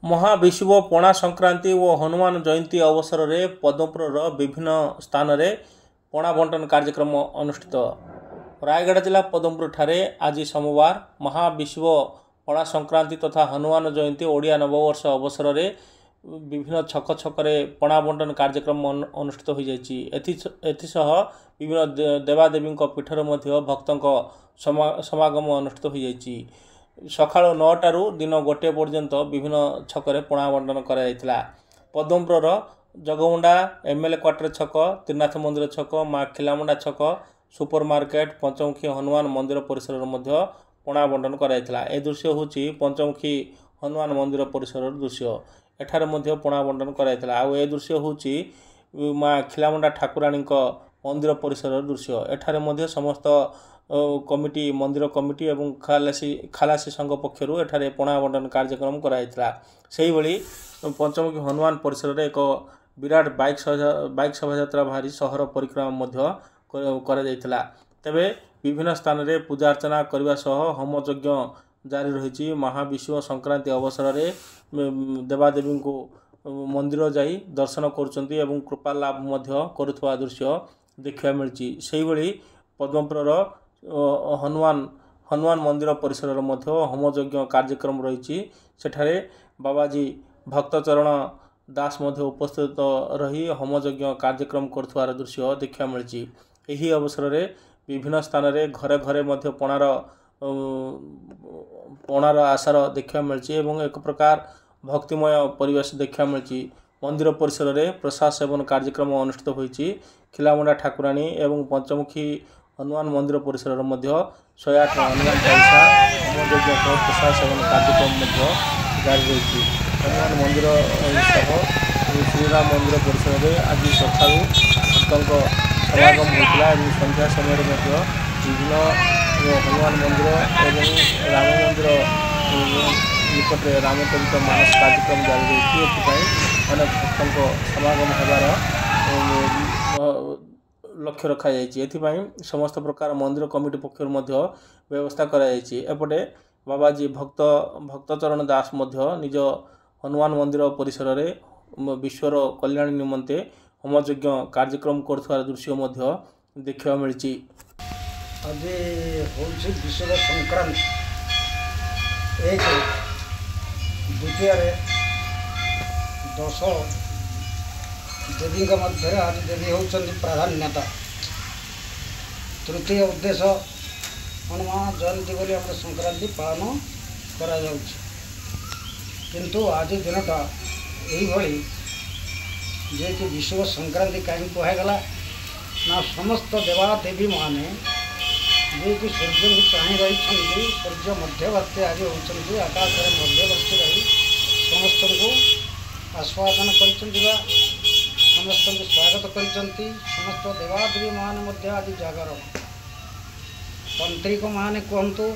महाविशुव पणा संक्रांति और हनुमान जयंती अवसर में पद्मपुर विभिन्न स्थान में पणा बंटन कार्यक्रम अनुष्ठित। रायगढ़ जिला पद्मपुर ठारे आज सोमवार महाविशुव पणा संक्रांति तथा हनुमान जयंती ओडिया नववर्ष अवसर में विभिन्न छक छकरे पणा बंटन कार्यक्रम अनुष्ठित हो जाइछि। एथिसह विभिन्न देवादेवी पीठर भक्तों समागम अनुष्ठित हो जाइछि। सकाळ 9टारू दिन 1 पर्यंत विभिन्न छकरे पणा बंटन कराଯାଇଥିଲା। पद्मपुर जगमुंडा एमएलए क्वार्टर छक, त्रिनाथ मंदिर छक, माँ खिलामुंडा छक, सुपर मार्केट, पंचमुखी हनुमान मंदिर परिसर मध्य पणा बंटन कराଯାଇଥିଲା। ए दृश्य होची पंचमुखी हनुमान मंदिर परिसर दृश्य। एठारे मध्य पणा बंटन कराଯାଇଥିଲା। आ ए दृश्य होची माँ खिलामुंडा ठाकुराणी मंदिर परिसर दृश्य। एठारे मध्य समस्त कमिटी मंदिर कमिटी एवं खालासी संघ पक्षर एठारे पणा बंटन कार्यक्रम कराଯାଇଥିଲା। सेही भली पंचमुखी हनुमान परिसर एक विराट बाइक शोभायात्रा बाहरी सहर परिक्रमा मध्य कराଯାଇଥିଲା। तेबे विभिन्न स्थान रे पूजा अर्चना करने सह होम यज्ञ जारी रही। महाविशुव संक्रांति अवसर में देवादेवी को मंदिर जाई दर्शन करुचंती एवं कृपा लाभ मध्य करुवा दृश्य देखा मिलची। सेही भली पद्मपुर हनुमान मंदिर परिसर मध्य होम यज्ञ कार्यक्रम रही। सेठारे बाबाजी भक्तचरण दास मध्य उपस्थित रही होम यज्ञ कार्यक्रम करुवार दृश्य देखा मिलची। एही अवसर में विभिन्न स्थान रे घरे घरे मध्य पणार आसार देखा मिलची एवं एक प्रकार भक्तिमय परिवेश देखा मिलची। मंदिर परिसर में प्रसाद सेवन कार्यक्रम अनुष्ठित होईची। खिलामुंडा ठाकुराणी एवं पंचमुखी हनुमान मंदिर परिसर मध्य 108 हनुमान चालीसा होम प्रसाद सेवन कार्यक्रम जारी रही। हनुमान मंदिर सह श्रीराम मंदिर परिसर में आज सका भक्तों समागम होता है। संध्या समय विभिन्न हनुमान मंदिर एवं राम मंदिर निकट में रामचरित मानस कार्यक्रम जारी रही। अनेक भक्तों समागम होबार लक्ष्य रखा जाइए। समस्त प्रकार मंदिर कमिटी पक्षर व्यवस्था करापटे बाबाजी भक्तचरण दास निज हनुमान मंदिर परिसर में विश्वर कल्याण निमंते होम यज्ञ कार्यक्रम कर दृश्य देखा मिली। आज हूँ विश्व संक्रांति एक द्वितीय 10 देवी मध्य आज देवी होती प्राधान्यता। तृतीय उद्देश्य हनुमान जयंती बोली आम संक्रांति पालन करा किंतु आज दिनटा यही जे कि विश्व संक्रांति कहीं कहगला ना समस्त देवादेवी माने जे कि सूर्य को चाह रही सूर्य मध्यवर्ती आज होती आकाश मध्यवर्ती रही समस्त को आस्वादन कर समस्त को स्वागत करते। समस्त देवादेवी मान आज जागर तांत्रिक माने कहतु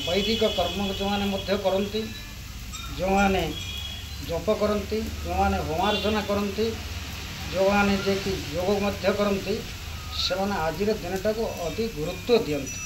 वैदिक कर्म जो मैंने करती जो मैंने जप करती जो मैंने होमार्चना करती जो मैंने जे कि योग करती से आज दिनटा को अति गुरुत्व दियंती।